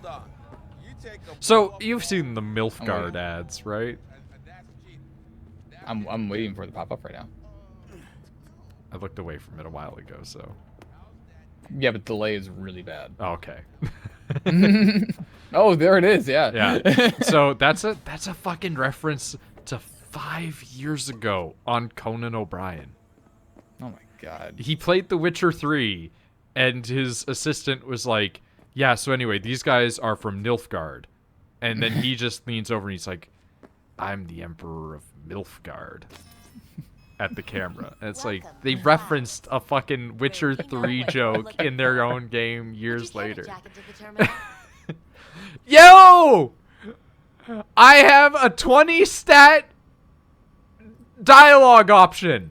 Hold on. You take a So you've seen the MILF Guard ads, right? I'm waiting for it to pop up right now. I looked away from it a while ago, so. Yeah, but delay is really bad. Oh, okay. Oh, there it is. Yeah. Yeah. So that's a fucking reference to 5 years ago on Conan O'Brien. Oh my god. He played The Witcher 3, and his assistant was like, "Yeah, so anyway, these guys are from Nilfgaard," and then he just leans over and he's like, "I'm the Emperor of Nilfgaard." At the camera. And it's like, they referenced a fucking Witcher 3 joke in their own game years later. Yo! I have a 20 stat dialogue option.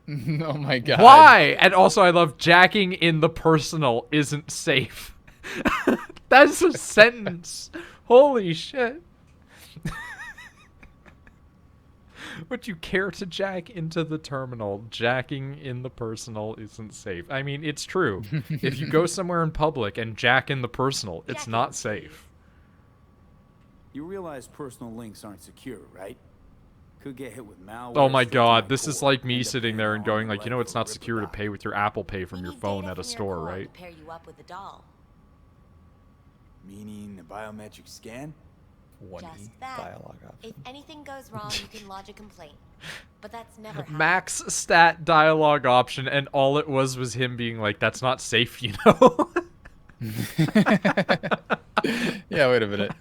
Oh my god. Why? And also, I love jacking in the personal isn't safe. That's a sentence. Holy shit. Would you care to jack into the terminal? Jacking in the personal isn't safe. I mean, it's true. If you go somewhere in public and jack in the personal, it's not safe. You realize personal links aren't secure, right? Could get hit with malware. Oh my god, this is like me sitting there and going like, you know, it's not secure to pay with your Apple Pay from your phone at a store, right? Pair you up with a doll. Meaning a biometric scan? Just that. Dialogue option. If anything goes wrong, you can lodge a complaint. But that's never happened. Max stat dialogue option, and all it was him being like, that's not safe, you know? Yeah, wait a minute.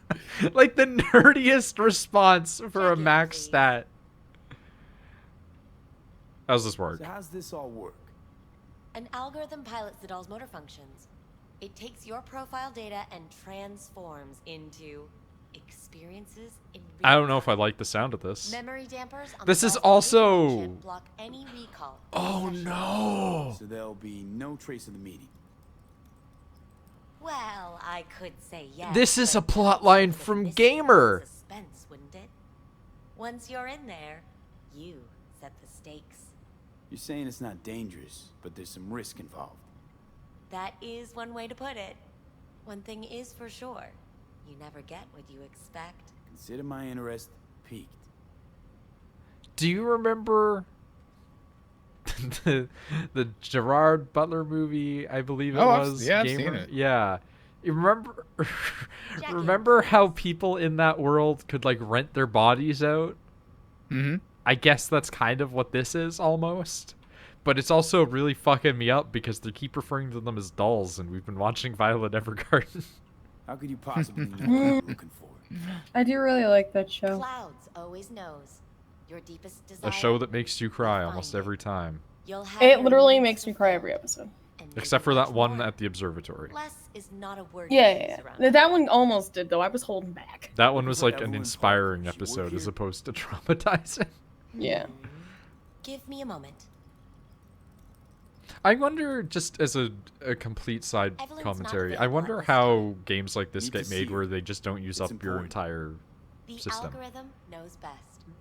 Like the nerdiest response for a max stat. How's this work? So how's this all work? An algorithm pilots the doll's motor functions. It takes your profile data and transforms into experiences in real I don't know time. if I like the sound of this. Memory dampers on This the is doll's also... information block any recall. Oh no! So there'll be no trace of the meeting. Well, I could say yes. This is but a plot line that's from missing Gamer. Suspense, wouldn't it? Once you're in there, you set the stakes. You're saying it's not dangerous, but there's some risk involved. That is one way to put it. One thing is for sure. You never get what you expect. Consider my interest piqued. Do you remember the Gerard Butler movie? I believe it was. Yeah, I've Gamer? seen it. Yeah. You remember how people in that world could like rent their bodies out? Mm-hmm. I guess that's kind of what this is almost. But it's also really fucking me up because they keep referring to them as dolls, and we've been watching Violet Evergarden. How could you possibly know what you're looking for? I do really like that show. Clouds always knows. Your deepest desire. A show that makes you cry You'll almost find every time. You'll have It your literally needs makes me cry fulfilled. every episode. And Except maybe for that much one more. at the observatory. Less is not a word Yeah, to use yeah, around yeah. That one almost did though. I was holding back. That one was like an Everyone inspiring thought she worked episode as here. opposed to traumatizing. Yeah. Give me a moment. I wonder, just as a complete side Evelyn's commentary, not I available wonder at this how games like this Need to get see made her. where they just don't use It's up your important. entire The system. algorithm knows best.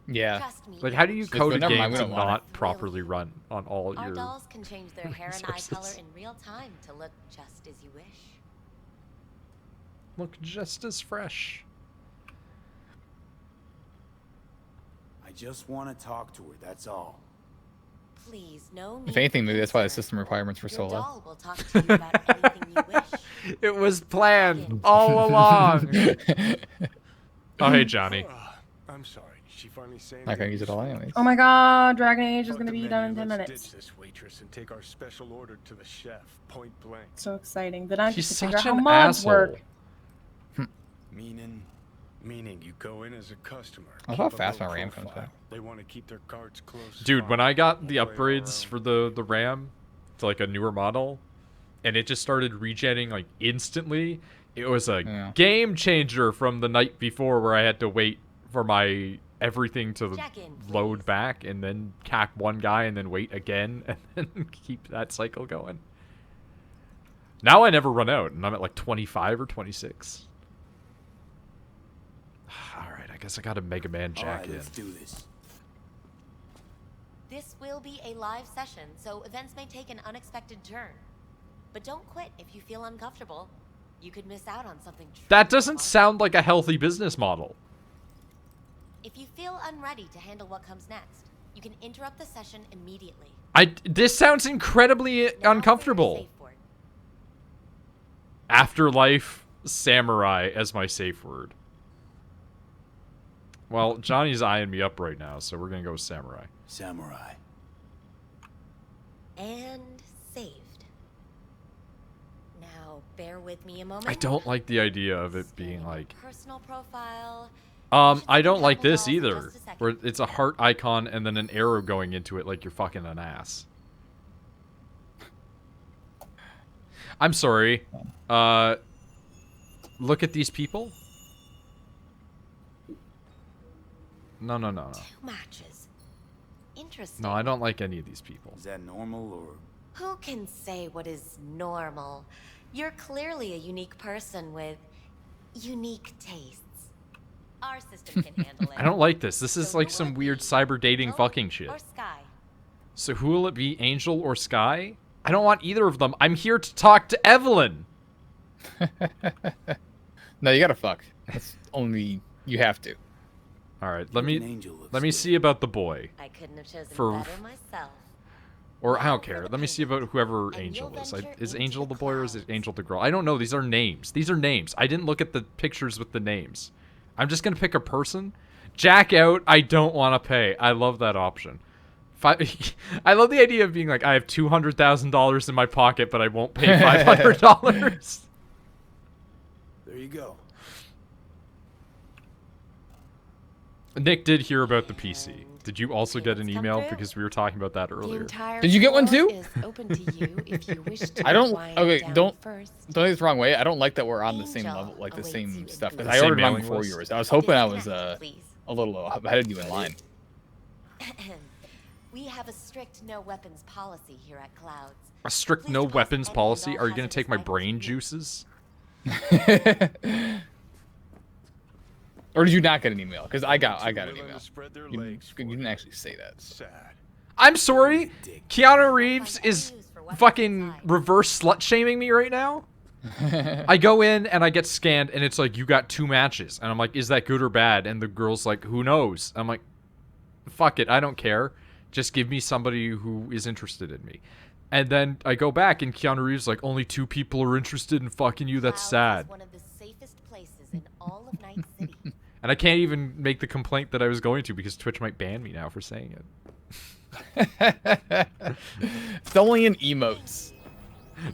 Yeah. Trust me. Like, how do you Itch. code a never game mind, we to don't want not it. properly run on all Our your... dolls can change their hair and eye color resources? in real time to look just as you wish. Look just as fresh. I just want to talk to her, that's all. Please, no need If anything, for maybe that's why the concern. system requirements were Your so low. doll will talk to you about anything you wish. It was planned all along. Oh, hey, Johnny. I'm sorry. Did she finally say Not gonna use it all anyways. Oh my god, Dragon Age is Fuck gonna the be menu, done in 10 let's minutes. ditch this waitress and take our special order to the chef, point blank. So exciting. Then I She's get to figure out such how an mods asshole. work. Meaning you go in as a customer. I thought keep a fast low my RAM comes profile. back. They want to keep their cards close. Dude, when I got the We'll play our upgrades own. for the RAM to like a newer model, and it just started regenning like instantly, it was a Yeah. game changer from the night before where I had to wait for my everything to Check in, load please. back and then cack one guy and then wait again and then keep that cycle going. Now I never run out, and I'm at like 25 or 26. Alright, I guess I got a Mega Man All jack right, in. let's do this. This will be a live session, so events may take an unexpected turn. But don't quit if you feel uncomfortable. You could miss out on something That truly doesn't awesome. sound like a healthy business model. If you feel unready to handle what comes next, you can interrupt the session immediately. This sounds incredibly Now for your uncomfortable. safe word. Afterlife Samurai as my safe word. Well, Johnny's eyeing me up right now, so we're gonna go with Samurai. Samurai. And saved. Now, bear with me a moment. I don't like the idea of it Scanning being your like... personal profile. I don't like this Double dolls in either. just a second. Where it's a heart icon and then an arrow going into it like you're fucking an ass. I'm sorry. Look at these people. No. 2 matches. Interesting. No, I don't like any of these people. Is that normal or? Who can say what is normal? You're clearly a unique person with unique tastes. Our system can handle it. I don't like this. This is So like who some will it weird be? cyber dating Angel fucking shit. Or Sky? So who will it be, Angel or Sky? I don't want either of them. I'm here to talk to Evelyn. No, you gotta fuck. That's only you have to. All right, An let me angel looks see good. about the boy. I couldn't have chosen For- better myself. Or I Well, don't for care. the Let me see payment, about whoever and Angel you'll is. venture Is into Angel the the boy or is it clouds. Angel the girl? I don't know. These are names. These are names. I didn't look at the pictures with the names. I'm just gonna pick a person. Jack out. I don't want to pay. I love that option. I love the idea of being like, I have $200,000 in my pocket, but I won't pay $500. There you go. Nick did hear about the PC. Did you also get an Payments come email? through. Because we were talking about that The earlier. entire Did you get one floor too? is open to you if you wish to I don't. wind Okay, down don't first. take this the wrong way. I don't like that we're on the same Angel level, like the awaits same you in stuff. Because the I same ordered mine mailing before list? yours. I was hoping I was Disconnect, please. a little ahead of you in line. We have a strict no weapons policy here at Clouds. A strict Please no deposit weapons any and policy? all Are you gonna hazardous take my items brain you need. juices? Or did you not get an email? Because I got an Willing email. to spread their You, legs you for didn't it. actually say that. Sad. I'm sorry. Dick. Keanu Reeves Find any is use for weapons fucking inside. reverse slut shaming me right now. I go in and I get scanned and it's like, you got 2 matches. And I'm like, is that good or bad? And the girl's like, who knows? I'm like, fuck it, I don't care. Just give me somebody who is interested in me. And then I go back and Keanu Reeves is like, only 2 people are interested in fucking you. That's Clouds sad. is one of the safest places in all of Night City. And I can't even make the complaint that I was going to because Twitch might ban me now for saying it. It's only in emotes.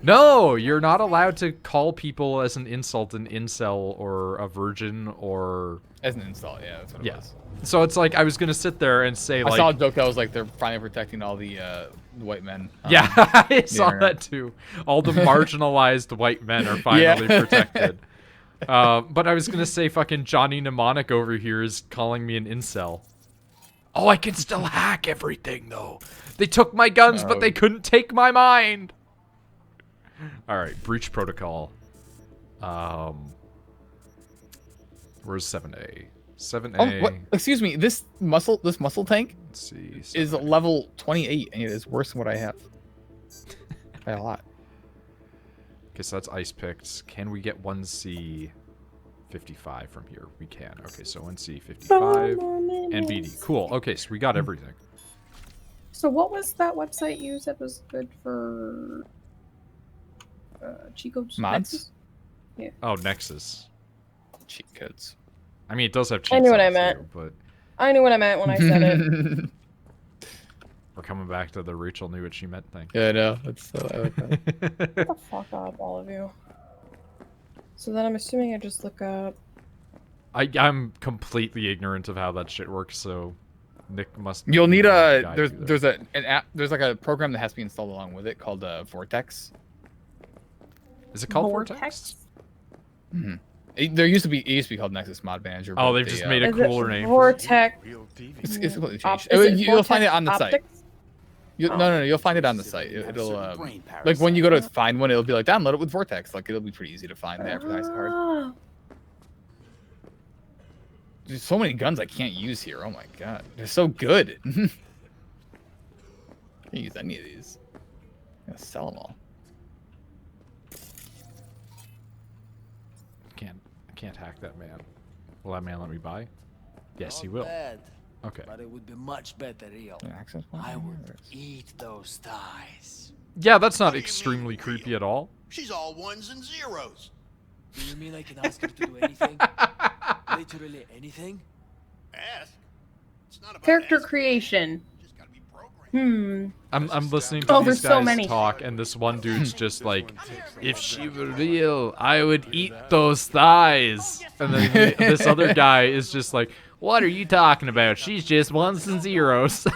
No, you're not allowed to call people as an insult an incel or a virgin or... As an install, yeah, that's what it was. So it's like I was going to sit there and say I like... saw a joke that was like they're finally protecting all the white men. Yeah, I saw internet. that too. All the marginalized white men are finally Yeah. protected. But I was going to say fucking Johnny Mnemonic over here is calling me an incel. Oh, I can still hack everything though. They took my guns, but they couldn't take my mind. All right, breach protocol. Where's 7A? 7A. Oh, what? Excuse me. This muscle tank Let's see. is 7A. level 28, and it is worse than what I have by a lot. Okay, so that's ice picked. Can we get 1C 55 from here? We can. Okay, so 1C 55 and BD. Cool. Okay, so we got everything. So what was that website you said was good for cheat codes? Mods? Nexus? Oh, Nexus. Cheat codes. I mean, it does have cheats. I knew what on I it, meant. too, but I knew what I meant when I said it. we're coming back to the Rachel knew what she meant thing. Yeah, I know. That's I like that. Get the fuck up, all of you. So then I'm assuming I just look up. I'm completely ignorant of how that shit works, so Nick must. You'll need a guide there's you there. there's an app there's like a program that has to be installed along with it called Vortex. Is it called Vortex? There used to be called Nexus Mod Manager. Oh, but they've they, just made a Is it cooler name. Vortex? Real deviant. It's completely changed. Is it You'll find it Vortex on the site. Optics? No, you'll find it on the site. Have It'll certain brain like when you go to parasites. find one, it'll be like download it with Vortex. Like it'll be pretty easy to find the advertising card. Ah. There's so many guns I can't use here. Oh my god, they're so good. Can't use any of these. I'm gonna sell them all. can't hack that man. Will that man let me buy? Yes, he will. Bad, Okay. but it would be much better real. Access point? I would There it is. eat those thighs. Yeah, that's not What do you mean, extremely real? creepy at all. She's all ones and zeros. Do you mean I can ask her to do anything? Literally anything? Ask. It's not about Character asking. creation. Just gotta be programmed. I'm listening to Oh, these there's so guys many. talk, and this one dude's just This like, one takes a if lot she of were time. real, I would eat those thighs. And then this other guy is just like, what are you talking about? She's just ones and zeros.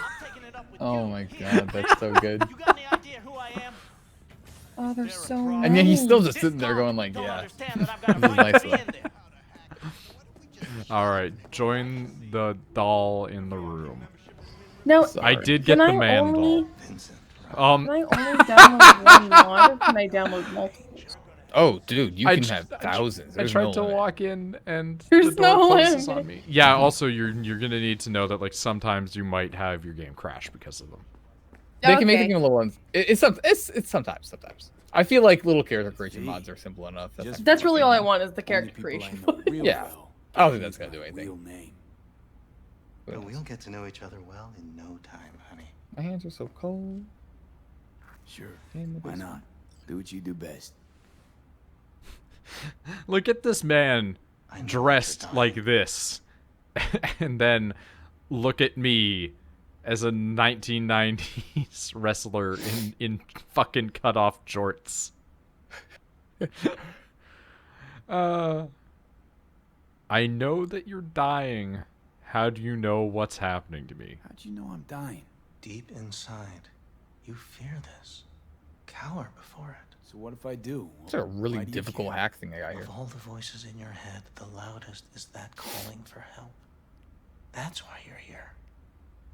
Oh my god, that's so good. You got any idea who I am? Oh, there's so many. And yet he's still just sitting there going like, Don't yeah. understand that I've got This a is right nice to be though. in there. All right, join the doll in the room. No, Sorry. I did get can the I man only, doll. Vincent. Can I only download one mod, or can I download multiple? Oh, dude, you I can tr- have I tr- thousands. I There's tried no to limit. walk in and There's the door no closes limit. on me. Yeah, also you're gonna need to know that like sometimes you might have your game crash because of them. They can make the Okay. game a little ones. It's sometimes. I feel like little character creation mods are simple enough. That's Just not- That's really all I want is the Only character people I creation. know real Yeah. well. I don't think that's Use gonna do my anything. Real name. But we'll get to know each other well in no time, honey. My hands are so cold. Sure. In the Why basement. not? Do what you do best. Look at this man I know what dressed you're like dying. this, and then look at me as a 1990s wrestler in fucking cut off jorts. I know that you're dying. How do you know what's happening to me? How'd you know I'm dying? Deep inside, you fear this. Cower before it. So what if I do? It's a really Why do you difficult care? hack thing I got here. Of all the voices in your head, the loudest is that calling for help. That's why you're here.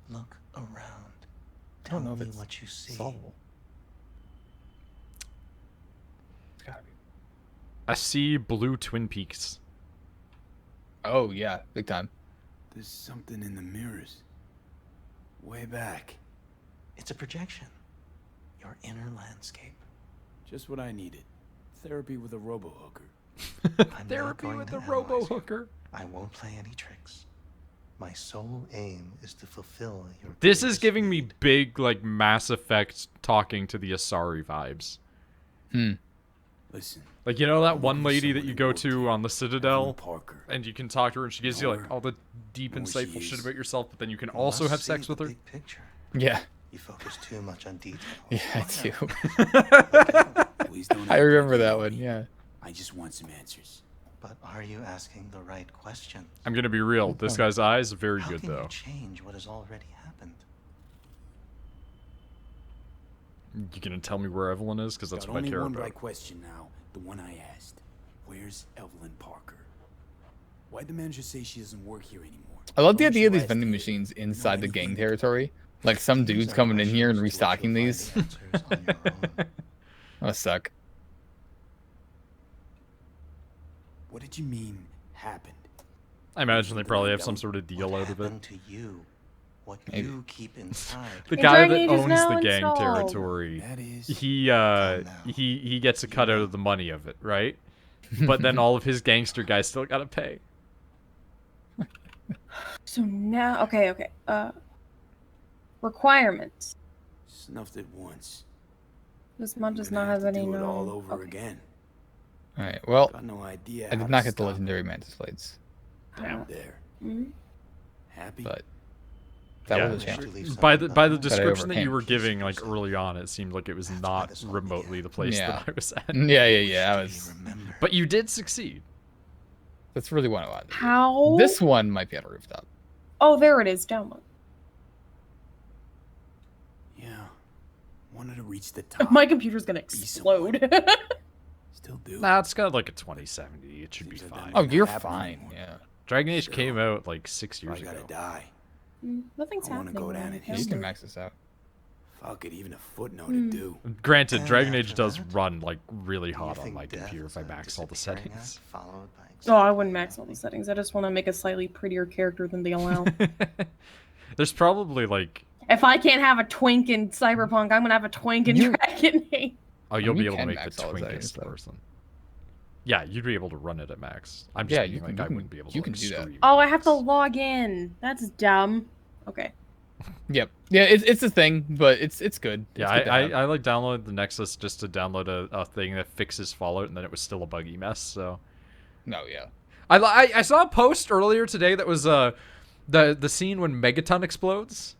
Look around. I Tell don't know if me it's what you see. solvable. It's gotta be. I see blue Twin Peaks. Oh yeah, big time. There's something in the mirrors. Way back. It's a projection. Your inner landscape. Just what I needed. Therapy with a robo-hooker. I'm not Therapy going with to a analyze robo you. hooker. I won't play any tricks. My sole aim is to fulfill your This is greatest giving me need. big, like, Mass Effect talking to the Asari vibes. Listen. Like, you know that I'm one looking for lady that someone you who go worked to here. on the Citadel, Evelyn Parker. and you can talk to her, and she gives you, like, all the deep, Know where she insightful shit is. about yourself, but then you can You also must have see sex the with her? Big picture. Yeah, You focus too much on detail. yeah, I Why do. Please don't I act remember like you that know one. me. Yeah. I just want some answers. But are you asking the right questions? I'm gonna be real. This guy's eyes, very How good, can though. you change what has already happened? You gonna tell me where Evelyn is? Because that's Got what I only care one about. right question now. The one I asked. Where's Evelyn Parker? Why'd the manager say she doesn't work here anymore? I love the When was idea she of these last vending here? machines Know inside the gang anything? territory. Like some These dudes are coming in here and questions to which restocking you'll these. find the answers on your own. That suck. What did you mean happened? I imagine they probably have some sort of deal What out of it. happened to you? What Maybe. you keep inside? The Hey, guy Dragon that Age is owns now the gang installed. territory, That is. he gets a cut out of the money of it, right? But then all of his gangster guys still gotta pay. So now, okay. Requirements. Snuffed it once. This mod does I'm gonna not have to any do it known. all over Okay. again. All right. Well, Got no idea. I how did to not get the stop it. legendary mantis blades, Down there. Mhm. Happy? but that Yeah. was a Wish challenge. to leave By something the behind. description that you overcame. were giving, like early on, it seemed like it was That's why not this all remotely began. the place Yeah. that I was at. Yeah. I Wish was. to be remembered. But you did succeed. That's really what I wanted. to do. How? This one might be on a rooftop. Oh, there it is. Download. Yeah. Wanted to reach the top. My computer's gonna Be someone. explode. Still do. Nah, it's got like a 2070. It should be Seems like fine. that Oh, Not you're happening fine. anymore. Yeah. Dragon Age Still. came out like 6 I years gotta ago. die. Nothing's I wanna happening. go down right in now. You can max this out. Fuck it, even a footnote Hmm. to do. Granted, And Dragon Age after does that, run like really Do you hot on think my death computer is if I a max all the disappearing settings. act followed by Oh, I wouldn't max all the settings. I just want to make a slightly prettier character than they allow. There's probably like, If I can't have a twink in Cyberpunk, I'm gonna have a twink in You- Dragon Age. oh, you'll You be able to can make the max all the settings, twinkest though. person. Yeah, you'd be able to run it at max. I'm just Yeah, being you like can- I wouldn't be able to. you like, can do that. stream Oh, at I have to max. log in. That's dumb. Okay. Yep. Yeah, it's a thing, but it's good. Yeah, It's good to have. I like downloaded the Nexus just to download a thing that fixes Fallout, and then it was still a buggy mess. So No, yeah. I saw a post earlier today that was the scene when Megaton explodes,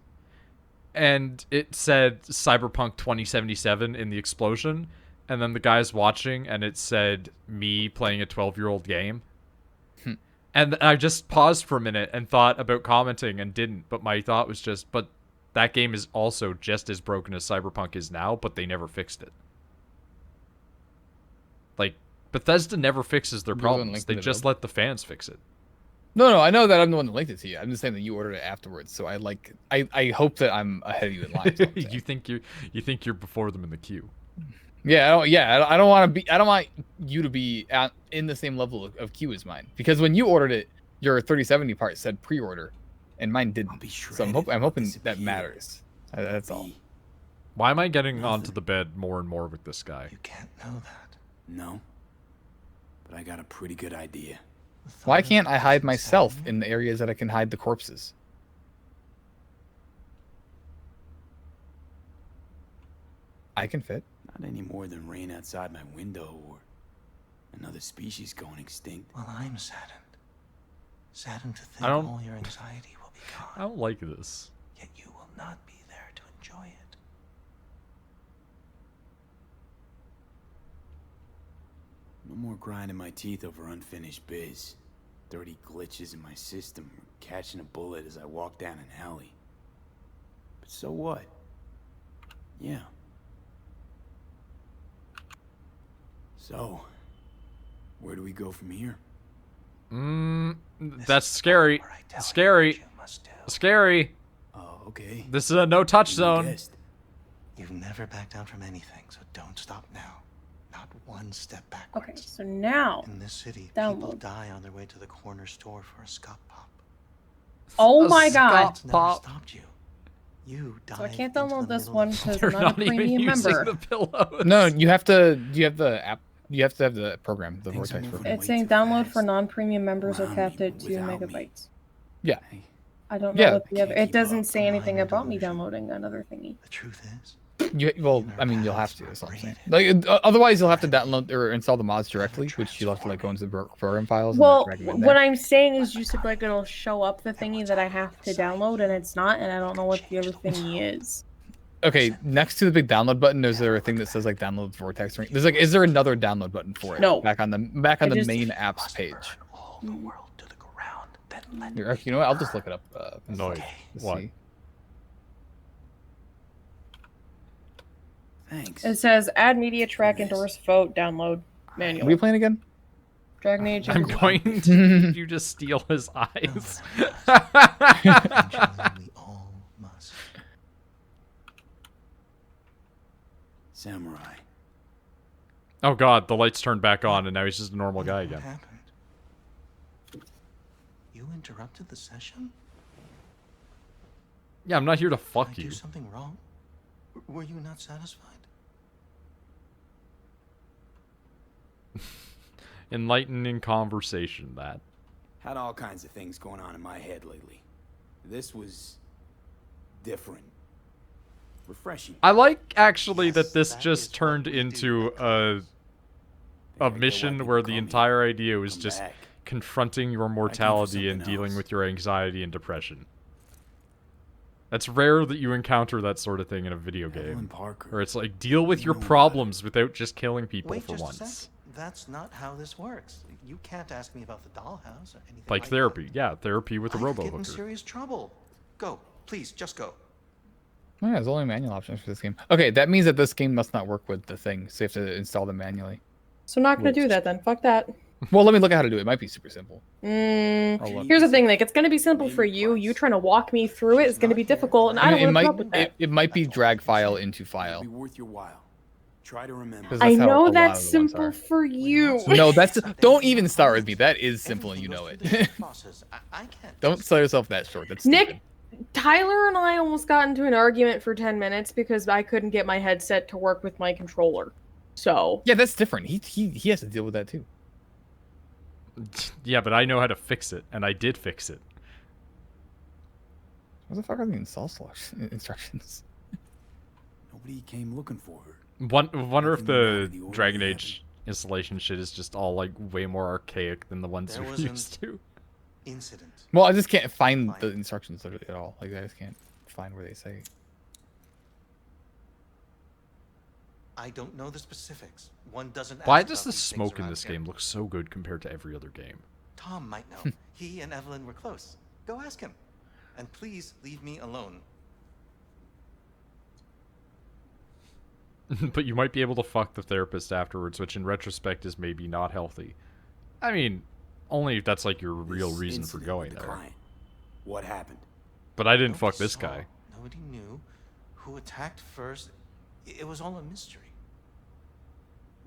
and it said Cyberpunk 2077 in the explosion, and then the guy's watching, and it said me playing a 12-year-old game. And I just paused for a minute and thought about commenting and didn't, but my thought was just, but that game is also just as broken as Cyberpunk is now, but they never fixed it. Like, Bethesda never fixes their You're the one problems. They linking it just up. let the fans fix it. No, I know that I'm the one that linked it to you. I'm just saying that you ordered it afterwards. So I hope that I'm ahead of you in line. is what I'm saying. you think you're before them in the queue. I don't want to be. I don't want you to be in the same level of queue as mine, because when you ordered it, your 3070 part said pre-order, and mine I'll didn't. be So I'm shredded. hoping Disappear. that matters. That's all. B. Why am I getting Nothing. onto the bed more and more with this guy? You can't know that. No. But I got a pretty good idea. The thought Why of can't I this hide is myself saddening. in the areas that I can hide the corpses? I can fit. Not any more than rain outside my window or another species going extinct. Well, I'm saddened. Saddened to think I don't- all your anxiety will be I gone. don't like this. Yet you will not be there to enjoy it. No more grinding my teeth over unfinished biz. Dirty glitches in my system, or catching a bullet as I walk down an alley. But so what? Yeah. So, where do we go from here? This That's is the scary. part where I tell you Scary. what you must do. Scary. Oh, okay. This is a no-touch You zone. guessed. You've never backed down from anything, so don't stop now. Not one step Okay, backwards. so now. In this city, people Download. die on their way to the corner store for a scup pop. Oh A my god. Scott It's never Pop. stopped you. You dive So I can't into download the this middle one of because They're I'm not a not even premium using member. the pillows. No, you have to. You have the app. You have to have the program, the Things are Vortex moving program. It's way saying too download for fast. non-premium members are Around capped me, at 2 without me. megabytes. Yeah. I don't know Yeah. what the other. Can't It keep doesn't up. say anything Minor about me delusion. downloading another thingy. The truth is, Well, I mean, you'll have to. That's what I'm saying. Like, otherwise, you'll have to download or install the mods directly, which you'll have to like go into the program files. Well, and drag them in what there. I'm saying is you said like it'll show up the thingy that I have to download, and it's not, and I don't know what the other thingy is. Okay, next to the big download button, is there a thing that says like download Vortex? There's like, is there another download button for it? No. Back on the I the just- main you apps must page. burn all the world to the ground, then let Here, you know what? I'll just look it up. Noid. Okay. to What? see. Thanks. It says add media track, endorse, vote, download, What manual. are you playing again? Dragon Age. I'm Inquisition. going to need you to steal his eyes. Eventually, we all must. Samurai. Oh god, the lights turned back on, and now he's just a normal guy What again. happened? You interrupted the session? Yeah, I'm not here to Did fuck I you. do something wrong? Were you not satisfied? Enlightening conversation, that. Had all kinds of things going on in my head lately. This was different. Refreshing. I like actually Yes, that this that just is what turned we do, into Rex. a Think I get why mission people where the call me entire idea was come just back. confronting your for mortality and something dealing else. with your anxiety and depression. That's rare that you encounter that sort of thing in a video Evelyn game. Parker. Where it's like, deal with You your know about problems without just killing people Wait for just a once. sec. That's not how this works. You can't ask me about the dollhouse or anything Like like therapy. that. Yeah, therapy with a I could robo get in hooker. serious trouble. Go, please, just go. Oh, yeah, there's only manual options for this game. Okay, that means that this game must not work with the thing, so you have to install them manually. So I'm not gonna do that then. Fuck that. Well, let me look at how to do it. It might be super simple. Mm, I'll look. here's the thing, like it's gonna be simple for you. You trying to walk me through it is gonna be difficult, and I don't it want to might put up with that. it might be drag file into It'll file. be worth your while. Try to remember. 'Cause I that's how a know lot that's of the ones simple are. for you. No, that's don't even start with me. That is simple, and you know Everything goes through it. this process. I can't. Don't just- sell yourself that short. That's Nick, stupid. Tyler and I almost got into an argument for 10 minutes because I couldn't get my headset to work with my controller. So Yeah, that's different. He has to deal with that too. Yeah, but I know how to fix it, and I did fix it. What the fuck are the install instructions? Nobody came looking for her. Wonder if Nothing went out the of the ordinary Dragon happened. Age installation shit is just all like way more archaic than the ones There we're was an used to. incident. Well, I just can't find the instructions literally at all. Like I just can't find where they say. I don't know the specifics. One doesn't. Why ask does about the these things smoke in around this here. game look so good compared to every other game? Tom might know. He and Evelyn were close. Go ask him. And please leave me alone. But you might be able to fuck the therapist afterwards, which in retrospect is maybe not healthy. I mean, only if that's like your real This reason for incident going with the there. client. What happened? But I didn't Nobody fuck this saw, guy. Nobody knew who attacked first. It was all a mystery.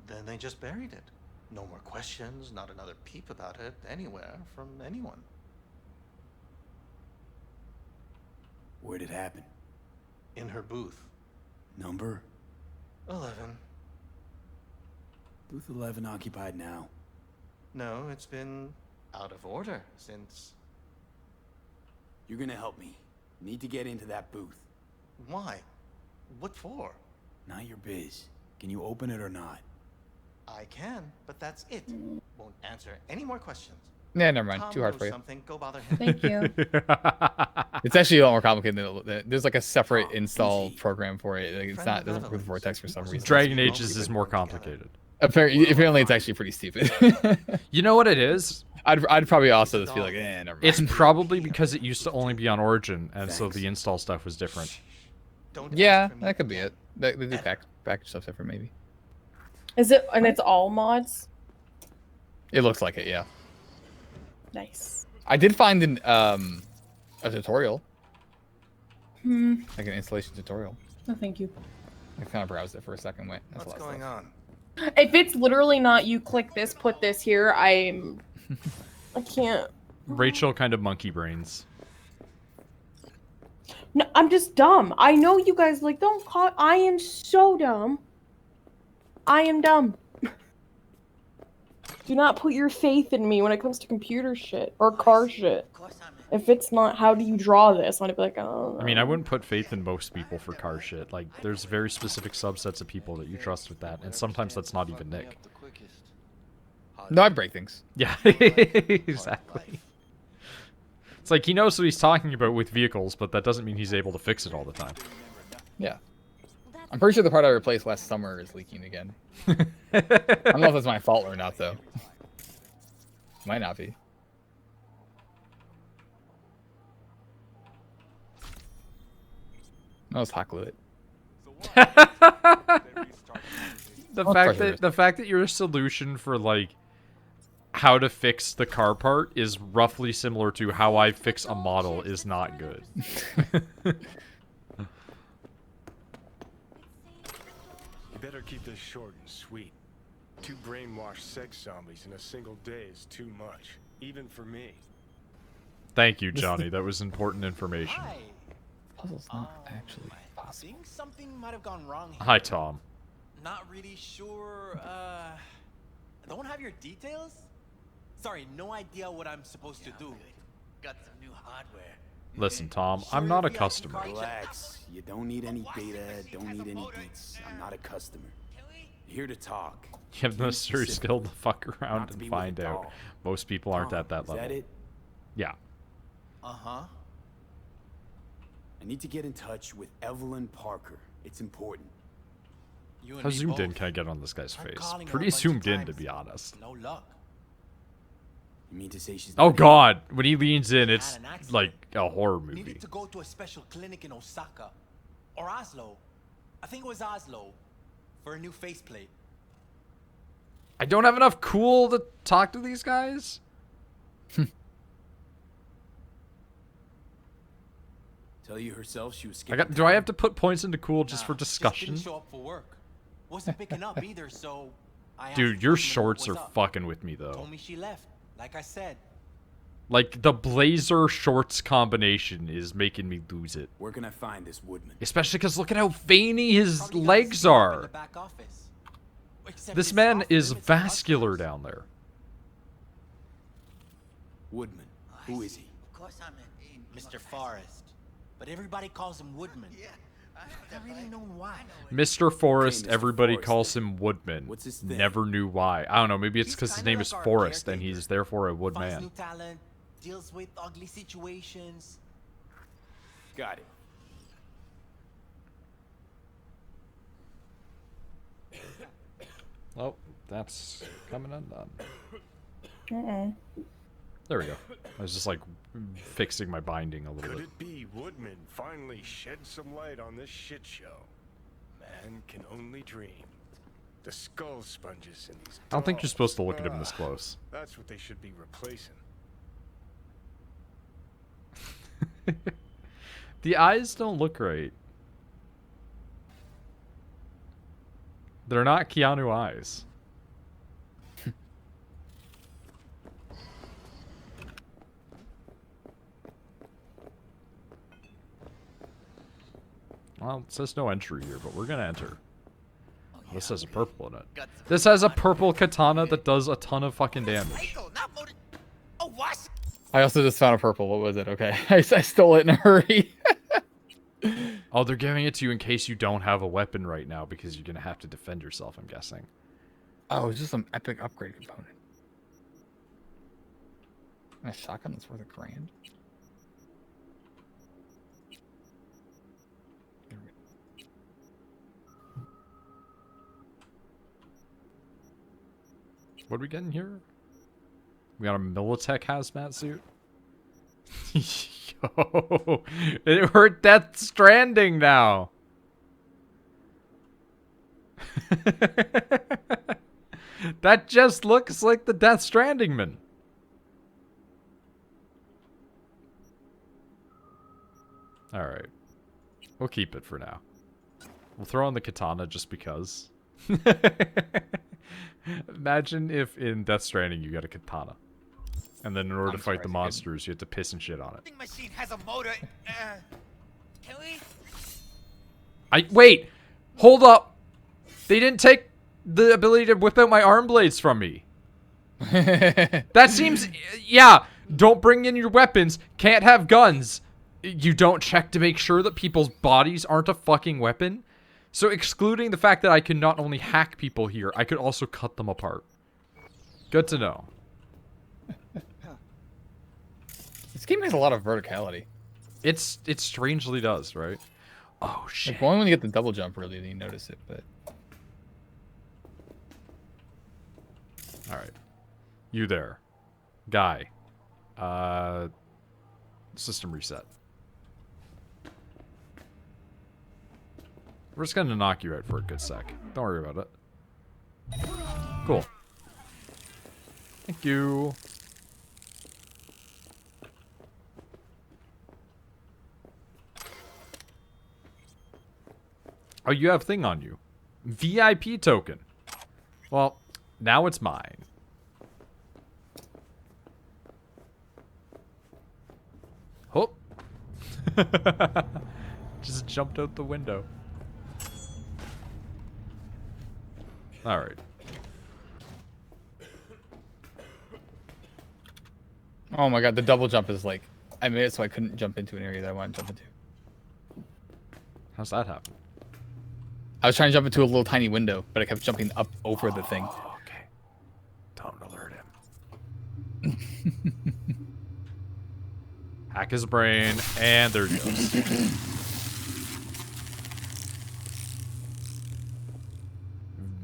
Then they just buried it. No more questions, not another peep about it anywhere from anyone. Where'd it happen? In her booth. Number? 11. Booth 11 occupied now. No, it's been out of order since... You're gonna help me. Need to get into that booth. Why? What for? Not your biz. Can you open it or not? I can, but that's it. Won't answer any more questions. Yeah, never mind. Tom Too hard knows for you. something. Go bother him. Thank you. It's actually a lot more complicated than there's like a separate Oh, install easy. program for it. Like, it's Friend not of doesn't work with Evelyn's. Vortex for some reason. Dragon Well, Ages we've is been more working together. complicated. Apparently, it's actually pretty stupid. You know what it is? I'd probably also just be like, never mind. It's probably because it used to only be on Origin, and so Thanks. the install stuff was different. Don't Yeah, ask for me that could be again. it. They do package stuff different, maybe. Is it? And it's all mods. It looks like it, yeah. Nice. I did find a tutorial, Hmm. like an installation tutorial. No, thank you. I kind of browsed it for a second. Wait, that's What's a lot of going stuff. on? If it's literally not you click this, put this here, I can't. Rachel kind of monkey brains. No, I'm just dumb. I know you guys like don't call. I am so dumb. I am dumb. Do not put your faith in me when it comes to computer shit or car shit. If it's not, how do you draw this? I'd be like, oh. I mean, I wouldn't put faith in most people for car shit. Like, there's very specific subsets of people that you trust with that, and sometimes that's not even Nick. No, I break things. Yeah, exactly. It's like he knows what he's talking about with vehicles, but that doesn't mean he's able to fix it all the time. Yeah. I'm pretty sure the part I replaced last summer is leaking again. I don't know if that's my fault or not, though. Might not be. No, it's hot glue it. The I'll fact try that the fact that your solution for like how to fix the car part is roughly similar to how I fix a model is not good. You better keep this short and sweet. 2 brainwashed sex zombies in a single day is too much, even for me. Thank you, Johnny. That was important information. Hi. Puzzle's not actually I possible. think something might have gone wrong here. Hi, Tom. Not really sure. I don't have your details. Sorry, no idea what I'm supposed to do. Got some new hardware. Listen, Tom, I'm not a customer. Relax. You don't need any beta, don't need any beats. I'm not a customer. Here to talk. You have the necessary Specific. skill to fuck around Not to and be with a find out. doll. Most people aren't Tom, at that is level. that it? Yeah. Uh-huh. I need to get in touch with Evelyn Parker. It's important. You and How me zoomed in both. can I get on this guy's Tried face? calling her a Pretty bunch of zoomed in, to times. be honest. No luck. You mean to say she's Oh not god, when he leans in, Had it's an accident. like a horror movie. Needed to go to a special clinic in Osaka. Or Oslo. I think it was Oslo. For a new faceplate. I don't have enough cool to talk to these guys? Tell you herself she was I skipping got. Do I town? have to put points into cool just for Nah, discussion? Just didn't show up for work. Wasn't picking up either, so I asked Dude, the your customer shorts what are was up. fucking with me though. Told me she left. Like I said. Like the blazer shorts combination is making me lose it. Where can I find this Woodman? Especially because look at how veiny his Probably got legs his up in are. the back office. Except This it's man off is limits to vascular customers. down there. Woodman. Oh, Who is he? Of course I'm Mr. Forrest. But everybody calls him Woodman. Yeah. Not really known why. Mr. Forrest, Mr. everybody Forrest, calls then. him Woodman. What's his thing? Never knew why. I don't know, maybe it's He's because his kinda name like is our Forrest and caretaker. he's therefore a Finds woodman. new talent, deals with ugly situations. Got it. Oh, that's coming undone. Uh-uh. There we go. I was just like fixing my binding a little Could bit. it be Woodman finally shed some light on this shit show? Man can only dream. The skull sponges in these I don't think you're dolls. supposed to look at him this close. That's what they should be replacing. The eyes don't look right. They're not Keanu eyes. Well, it says no entry here, but we're gonna enter. This has a purple in it. This has a purple katana that does a ton of fucking damage. Oh, what? I also just found a purple. What was it? Okay. I stole it in a hurry. Oh, they're giving it to you in case you don't have a weapon right now because you're gonna have to defend yourself, I'm guessing. Oh, it's just some epic upgrade component. A shotgun that's worth $1,000. What are we getting here? We got a Militech hazmat suit? Yo, we're Death Stranding now. That just looks like the Death Stranding man. Alright. We'll keep it for now. We'll throw on the katana just because. Imagine if in Death Stranding you got a katana. And then in order to fight the monsters, you have to piss and shit on it. Machine has a motor. Can we? Wait! Hold up! They didn't take the ability to whip out my arm blades from me. That seems... Yeah, don't bring in your weapons. Can't have guns. You don't check to make sure that people's bodies aren't a fucking weapon. So excluding the fact that I can not only hack people here, I could also cut them apart. Good to know. This game has a lot of verticality. It strangely does, right? Oh, shit. Like, only when you get the double jump, really, do you notice it, but... Alright. You there. Guy. System reset. We're just gonna knock you out for a good sec. Don't worry about it. Cool. Thank you. Oh, you have thing on you. VIP token. Well, now it's mine. Oh. Just jumped out the window. Alright. Oh my god, the double jump is like... I made it so I couldn't jump into an area that I wanted to jump into. How's that happen? I was trying to jump into a little tiny window, but I kept jumping up over the thing. Oh, okay. Don't alert him. Hack his brain, and there he goes.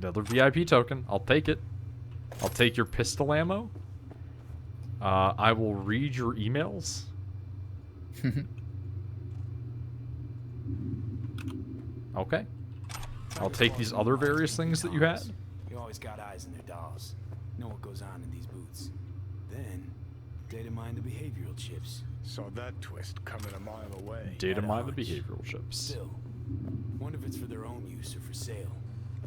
Another VIP token. I'll take it. I'll take your pistol ammo. I will read your emails. Okay. I'll take these other various things that you had. You always got eyes in their dolls. Know what goes on in these boots. Then, data mine the behavioral chips. Saw that twist coming a mile away. Data At a mine the hunch. behavioral chips. Still, wonder if it's for their own use or for sale,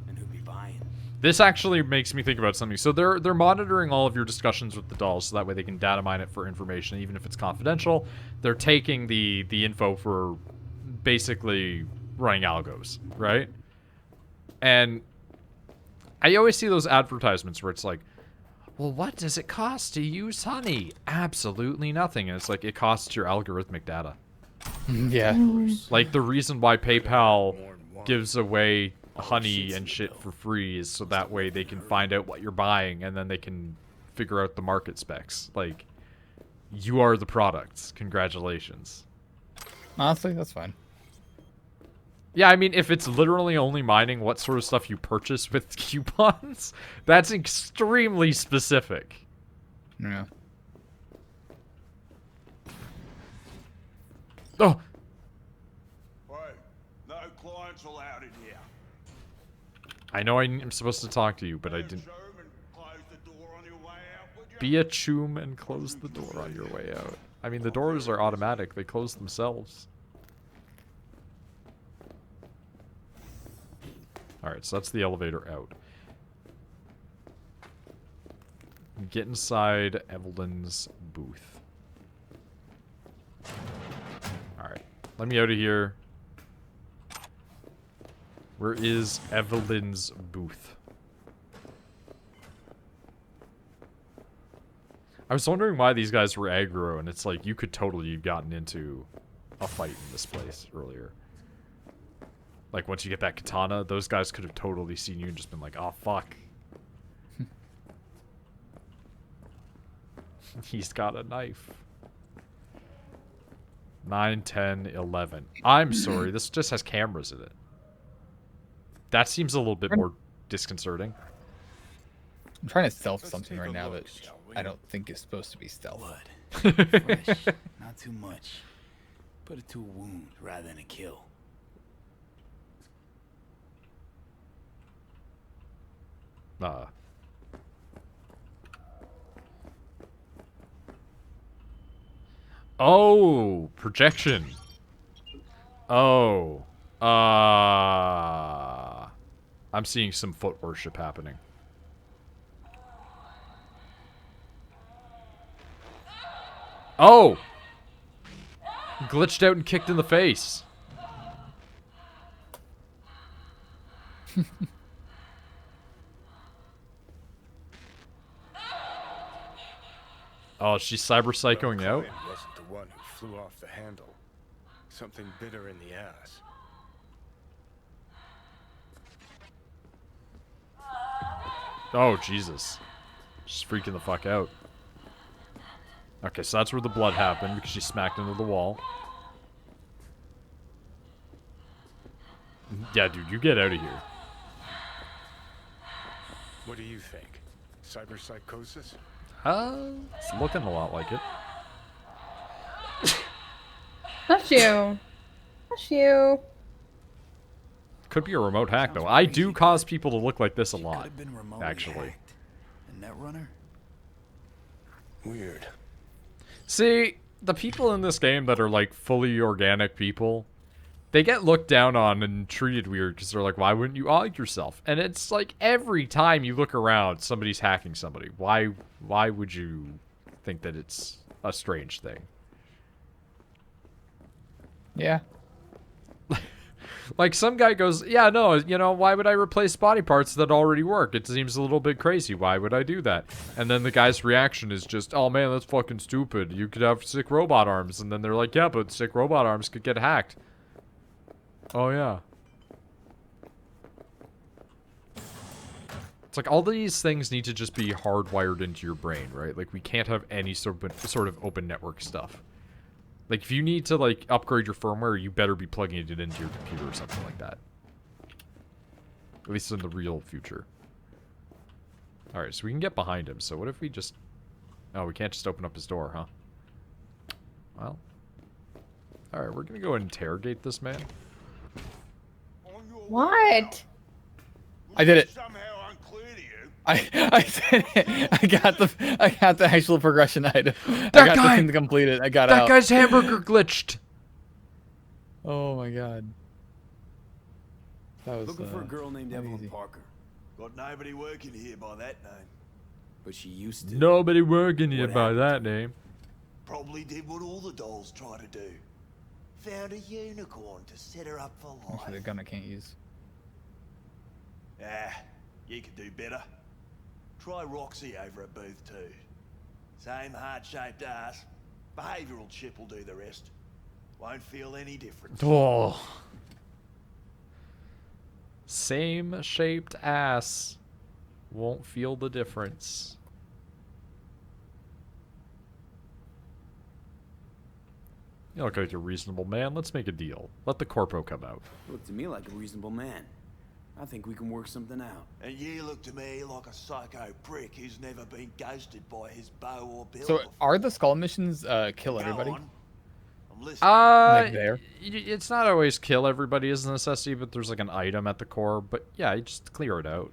and who'd be buying. This actually makes me think about something. So they're monitoring all of your discussions with the dolls, so that way they can data mine it for information, even if it's confidential. They're taking the info for basically running algos, right? And I always see those advertisements where it's like, well, what does it cost to use honey? Absolutely nothing. And it's like, it costs your algorithmic data. Yeah. Like, the reason why PayPal gives away honey and shit for free is so that way they can find out what you're buying and then they can figure out the market specs. Like, you are the products. Congratulations. Honestly, that's fine. Yeah, I mean, if it's literally only mining what sort of stuff you purchase with coupons, that's extremely specific. Yeah. Oh! Hey, no clients allowed in here. I know I'm supposed to talk to you, but I didn't. Zoom and close the door on your way out, would you? Be a choom and close the door on your way out. I mean, the doors are automatic. They close themselves. Alright, so that's the elevator out. Get inside Evelyn's booth. Alright, let me out of here. Where is Evelyn's booth? I was wondering why these guys were aggro, and it's like, you could totally have gotten into a fight in this place earlier. Like, once you get that katana, those guys could have totally seen you and just been like, oh, fuck. He's got a knife. 9, 10, 11. I'm sorry, this just has cameras in it. That seems a little bit more disconcerting. I'm trying to stealth something right now that I don't think is supposed to be stealth. Blood. Fresh. Not too much. Put it to a wound rather than a kill. Oh, projection. Oh. I'm seeing some foot worship happening. Oh! Glitched out and kicked in the face. Oh, she's cyber psychoing out? Wasn't the one who flew off the handle. Something bit her in the ass. Oh, Jesus. She's freaking the fuck out. Okay, so that's where the blood happened, because she smacked into the wall. Yeah, dude, you get out of here. What do you think? Cyberpsychosis? It's looking a lot like it. Bless you. Bless you. Could be a remote hack, though. I do cause people to look like this a She lot, could've been remotely actually. hacked. A netrunner? Weird. See, the people in this game that are, like, fully organic people, they get looked down on and treated weird because they're like, why wouldn't you aug yourself? And it's like, every time you look around, somebody's hacking somebody. Why would you think that it's a strange thing? Yeah. Like, some guy goes, yeah, no, you know, why would I replace body parts that already work? It seems a little bit crazy. Why would I do that? And then the guy's reaction is just, oh, man, that's fucking stupid. You could have sick robot arms. And then they're like, yeah, but sick robot arms could get hacked. Oh, yeah. It's like, all these things need to just be hardwired into your brain, right? Like, we can't have any sort of open network stuff. Like, if you need to, like, upgrade your firmware, you better be plugging it into your computer or something like that. At least in the real future. Alright, so we can get behind him. So what if we just... Oh, we can't just open up his door, huh? Well. Alright, we're gonna go interrogate this man. What? I did it. Somehow unclear to you. I did it. I got the actual progression item. That I got guy- the thing to complete it. I got That out. guy's hamburger glitched! Oh my god. That was Looking for a girl named not Evelyn easy. Parker. Got nobody working here by that name. But she used to. Nobody working here What by happened that name. Probably did what all the dolls try to do. Found a unicorn to set her up for Actually, the life. gun I can't use. Ah, you could do better. Try Roxy over at booth 2. Same heart-shaped ass. Behavioural chip will do the rest. Won't feel any different. Oh. Same shaped ass. Won't feel the difference. You look like a reasonable man. Let's make a deal. Let the corpo come out. Look to me like a reasonable man. I think we can work something out. And you look to me like a psycho prick who's never been ghosted by his bow or bill. So before. are the skull missions kill Go everybody? on. I'm listening. Like there? It's not always kill everybody as a necessity, but there's like an item at the core. But yeah, you just clear it out.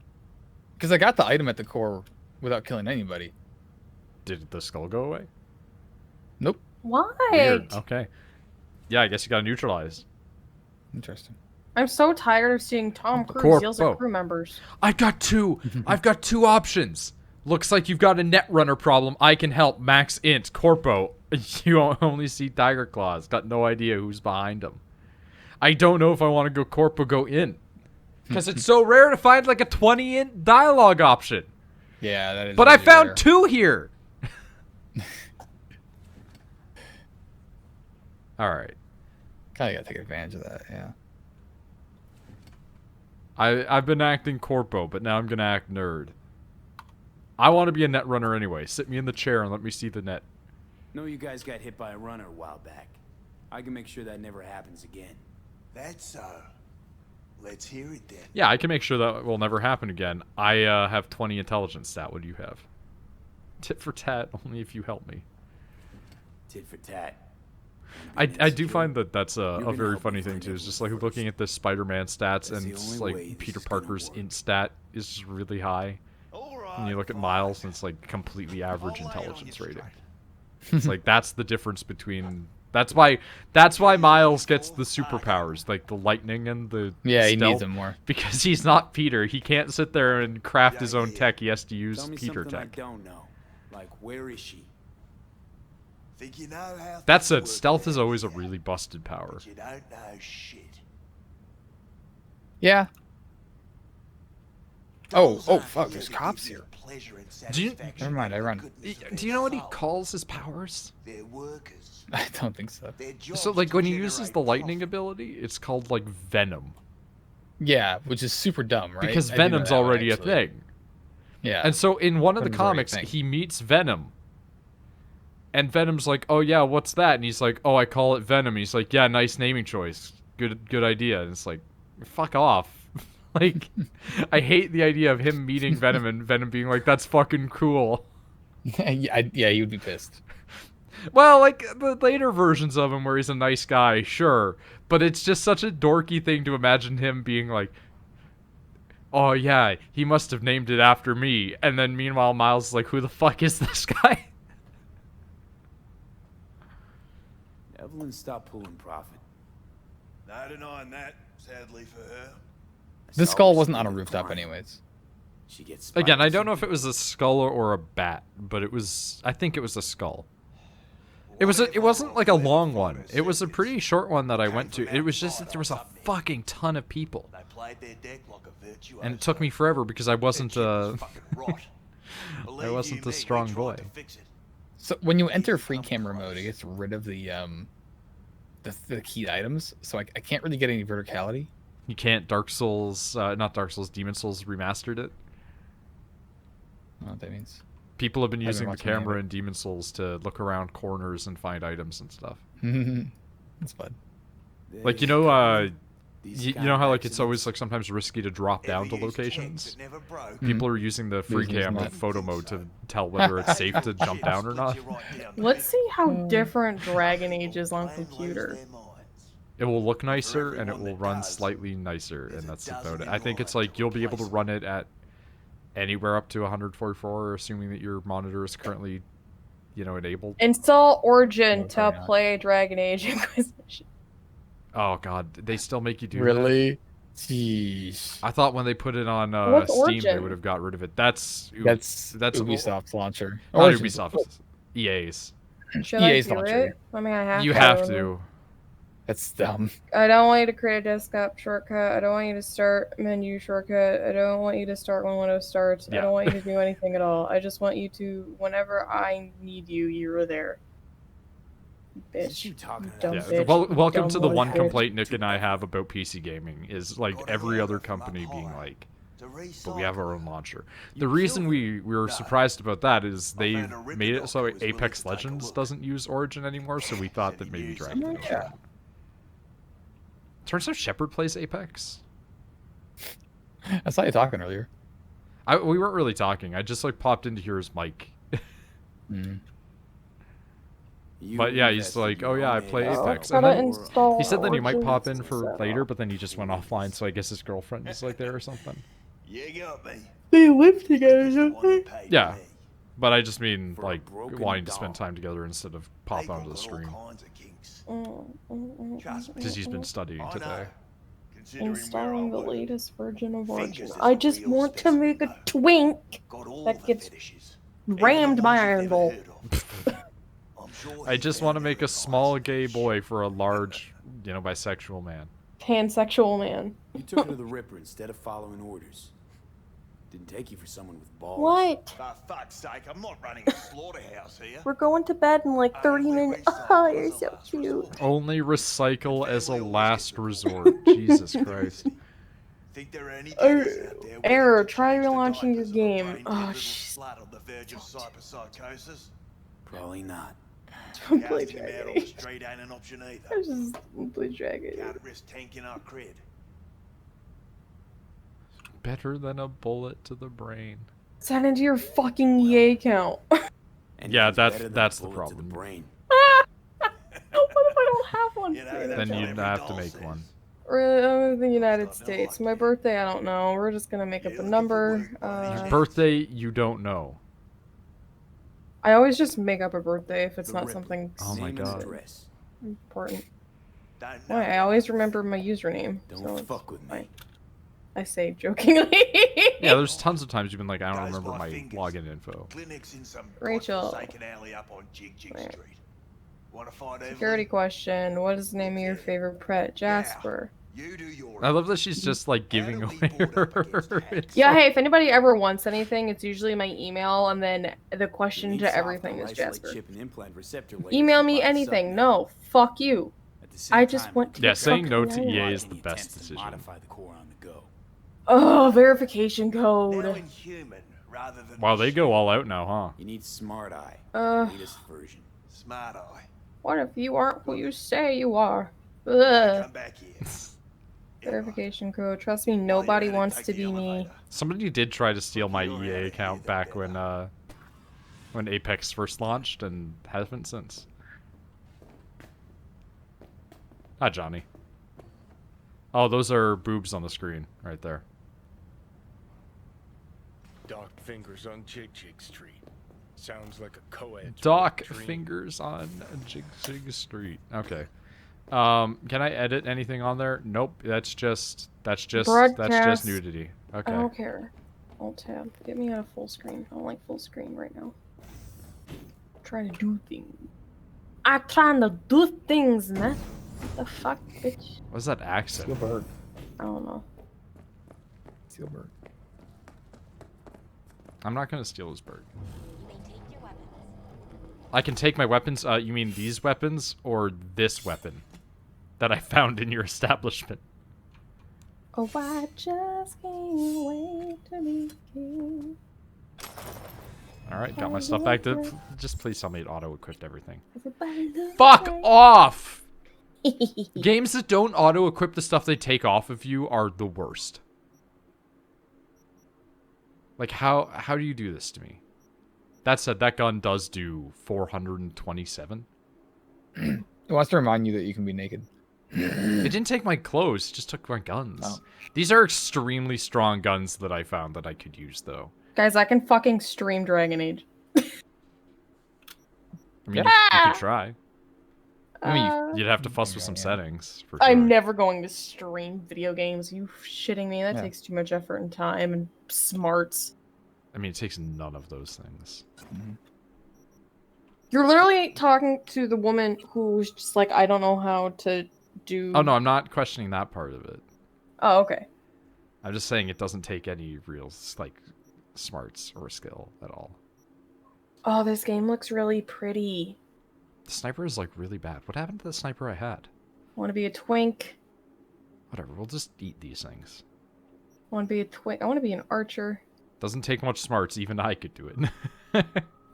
Because I got the item at the core without killing anybody. Did the skull go away? Nope. What? Weird. Okay. Yeah, I guess you got neutralized. Interesting. I'm so tired of seeing Tom Cruise yells at crew members. I've got two. I've got two options. Looks like you've got a netrunner problem. I can help. Max Int Corpo. You only see Tiger Claws. Got no idea who's behind them. I don't know if I want to go Corpo go in. Because it's so rare to find like a 20-int dialogue option. Yeah, that is. But I really found rare. 2 here. All right. Kind of gotta take advantage of that. Yeah. I've been acting corpo, but now I'm gonna act nerd. I want to be a net runner anyway. Sit me in the chair and let me see the net. Know you guys got hit by a runner a while back. I can make sure that never happens again. That's so. Let's hear it then. Yeah, I can make sure that will never happen again. I have 20 intelligence stat. What do you have? Tit for tat, only if you help me. Tit for tat. I do find that that's a very funny thing too. It's just like looking at the Spider-Man stats and it's like Peter Parker's int stat is just really high. And you look at Miles and it's like completely average intelligence rating. It's like that's the difference between. That's why Miles gets the superpowers, like the lightning and the Yeah, he stealth, needs them more. because he's not Peter. He can't sit there and craft his own Yeah. tech. He has to use Tell me Peter something tech. I don't know. Like, where is she? Think you know how That things said, work stealth is around always a here, really busted power. but you don't know shit. Yeah. Oh, Dolls oh, aren't fuck, here there's to cops give you here. pleasure and Do you- satisfaction Never mind, in I the run. goodness of Do their you know what he soul. calls his powers? They're workers. I don't think so. Their So job's like to when he uses generate the lightning profit. ability, it's called like Venom. Yeah, which is super dumb, right? Because I do know Venom's that one, already actually. a thing. Yeah. And so in one of the Venom's already a comics, thing. he meets Venom. And Venom's like, "Oh yeah, what's that?" And he's like, "Oh, I call it Venom." He's like, "Yeah, nice naming choice. Good idea." And it's like, fuck off. Like, I hate the idea of him meeting Venom and Venom being like, "That's fucking cool." Yeah, he would be pissed. Well, like the later versions of him where he's a nice guy, sure. But it's just such a dorky thing to imagine him being like, "Oh yeah, he must have named it after me." And then meanwhile, Miles is like, "Who the fuck is this guy?" Evelyn stopped pulling profit. No denying that, sadly for her. This skull wasn't on a rooftop anyways. She gets Again, I don't know if it was a skull or a bat, but it was. I think it was a skull. It wasn't like a long one. It was a pretty short one that I went to. It was just that there was a fucking ton of people, They played their deck like a virtuoso. and it took me forever because I wasn't Their chip was fucking rot. Believe you wasn't a me, strong we tried boy. to fix it. So when you enter free camera mode, it gets rid of the keyed items. So I can't really get any verticality. You can't Dark Souls, not Dark Souls, Demon Souls remastered it. I don't know what that means. People have been I haven't using the watched any of camera it. in Demon Souls to look around corners and find items and stuff. That's fun. Like, you know, you know how like it's always like sometimes risky to drop down to Ever used tech locations? that never broke? People are using the free Using cam that. with photo mode to tell whether it's safe to jump down or not. Let's see how different Dragon Age is on computer. It will look nicer and it will run slightly nicer, and that's about it. I think it's like you'll be able to run it at anywhere up to 144, assuming that your monitor is currently, you know, enabled. Install Origin No, to probably not. play Dragon Age Inquisition. Oh god, they still make you do that? Really? Jeez. I thought when they put it on What's Steam, they Origin? would have got rid of it. That's That's that's Ubisoft's launcher. not Origin's- Ubisoft, EA's. Should I EA's do launcher. it? I mean, I have You to. have to. That's dumb. I don't want you to create a desktop shortcut. I don't want you to start menu shortcut. I don't want you to start when Windows starts. I Yeah. don't want you to do anything at all. I just want you to, whenever I need you, you're there. Bitch. you talking Dumb Yeah, bitch. welcome Dumb to the little one bitch. complaint Nick and I have about PC gaming is like Got a every letter other from company up being high like, to but we have our recycle own it. launcher. You The reason killed we were No. surprised about that is I they found a ripper made it doc so who was willing Apex to take a Legends look. doesn't use Origin anymore, so we thought Said that he maybe knew Dragon something. Age would. Turns out Shepard plays Apex. I saw you talking earlier. We weren't really talking. I just like popped into hear his mic. But yeah, he's like, oh yeah, I play Apex. And then he said that he might pop in for later, but then he just went offline, so I guess his girlfriend is like there or something. You got me. They live together, This the don't one that they? paid Yeah. me. But I just mean For a like broken wanting to spend doll. time together instead of pop People onto the got all screen. kinds of kinks. Trust me. Because he's been studying I today. know. Considering where I Installing the work, latest version of Fingers Origin. is I a just real want to specimen, make a though. twink got all that the gets fetishes. Even the rammed by ones you've Iron never Bolt. heard of. I'm sure I he just found want to there make are a small kinds of gay fish. boy for a large, bisexual man. Pansexual man. You took her to the Ripper instead of following orders. Didn't take you for someone with balls. What? For fuck's sake, I'm not running a slaughterhouse here. We're going to bed in like 30 Only minutes. recycle Oh, as you're a so last cute. resort. Only recycle as a Family always last gets the resort. Jesus Christ. Think there are any daddies out there willing Error, to try change the relaunching your diapers of a game. brain-dead Oh, little shh. slut on the verge of cyberpsychosis? Probably not. Don't play Casting him out on Dragon the Age. street ain't an option either. I just play Dragon Age. Can't risk tanking our cred. Better than a bullet to the brain. Sign into your fucking EA account. And Yeah, it's better than a that's the bullet to problem. brain. What if I don't have one? You know, for that's the Then what account? you'd every have doll to make says. one. We're in the United Starting to States. like My it. birthday, I don't know. We're just gonna make up You're a looking for number. work, buddy. Your birthday, you don't know. I always just make up a birthday if it's The not Ripper. something Oh my Name and God. address. important. Don't know. Why? I always remember my username. Don't So it's fuck with me. fine. I say jokingly. Yeah, there's tons of times you've been like, I don't Goes remember by my fingers. login info. Clinics in some Rachel. godforsaken alley up on Jig Right. Street. Want to find Security Evelyn? question. What is the name of your favorite pet? Jasper. You do your. I love that she's just like giving away her. It's Yeah, so- hey, if anybody ever wants anything, it's usually my email, and then the question to everything is Jasper. Email me anything. No, fuck you. I just want to Yeah, saying no fucking to know. EA is the best decision. Modify the core on the go. Oh, verification Now code. in human rather than. Wow, they go all out now, huh? You need Smart Eye. Uh. Latest version. Smart eye. What if you aren't who you say you are? Come Ugh. back here. Verification code. Trust me, nobody wants to be me. Somebody did try to steal my EA account back when Apex first launched, and hasn't since. Hi, Johnny. Oh, those are boobs on the screen right there. Docked fingers on Jig Street. Sounds like a co-ed. Dock dream. fingers on Jig Street. Okay. Can I edit anything on there? Nope. That's just Broadcast. nudity. I Okay. don't care. Alt tab. Get me out of full screen. I don't like full screen right now. Trying to do things. I'm trying to do things, man. The fuck, bitch? What's that accent? Steelberg. I don't know. Steelberg. I'm not gonna steal his bird. You may take your weapons. I can take my weapons. You mean these weapons or this weapon that I found in your establishment? Oh, I just can't wait to be king. All right, got my stuff back. Just please tell me it auto-equipped everything. Everybody look Fuck like- off! Games that don't auto-equip the stuff they take off of you are the worst. Like, how do you do this to me? That said, that gun does do 427. It wants to remind you that you can be naked. It didn't take my clothes, it just took my guns. Oh. These are extremely strong guns that I found that I could use, though. Guys, I can fucking stream Dragon Age. I mean, you could try. I mean, You'd have to fuss with some Yeah. settings. For sure. I'm never going to stream video games. You shitting me? That Yeah. takes too much effort and time and smarts. I mean, it takes none of those things. You're literally talking to the woman who's just like, I don't know how to do. Oh no, I'm not questioning that part of it. Oh, okay. I'm just saying it doesn't take any real like smarts or skill at all. Oh, this game looks really pretty. The sniper is like really bad. What happened to the sniper I had? Want to be a twink? Whatever, we'll just eat these things. Want to be a twink? I want to be an archer. Doesn't take much smarts, even I could do it.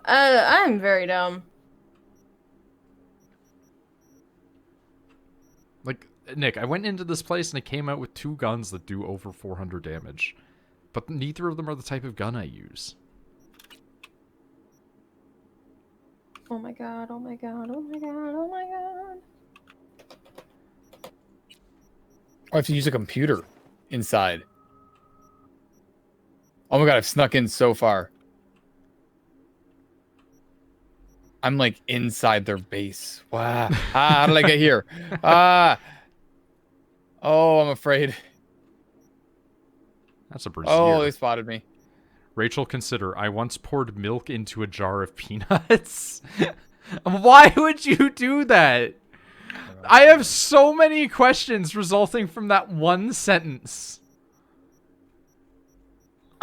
I'm very dumb. Like, Nick, I went into this place and I came out with 2 guns that do over 400 damage. But neither of them are the type of gun I use. Oh my god, oh my god, oh my god, oh my god. I have to use a computer inside. Oh my god, I've snuck in so far. I'm like inside their base. Wow. How did I get here? Oh, I'm afraid. That's a brazier. Oh, they spotted me. Rachel, consider, I once poured milk into a jar of peanuts. Why would you do that? I have so many questions resulting from that one sentence.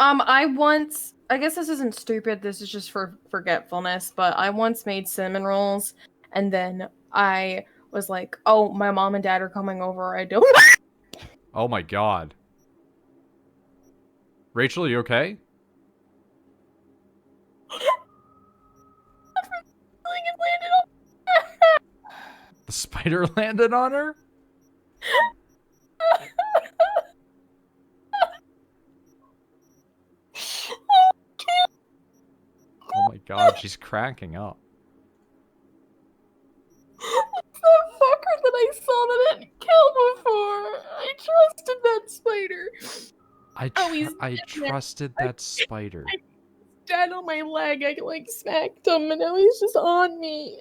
I guess this isn't stupid, this is just for forgetfulness, but I once made cinnamon rolls, and then I was like, oh, my mom and dad are coming over, I don't... Oh my god. Rachel, you okay? The spider landed on her? Oh my god, she's cracking up. It's that fucker that I saw that I didn't kill before. I trusted that spider. I trusted that spider. I dead on my leg. I like smacked him, and now he's just on me.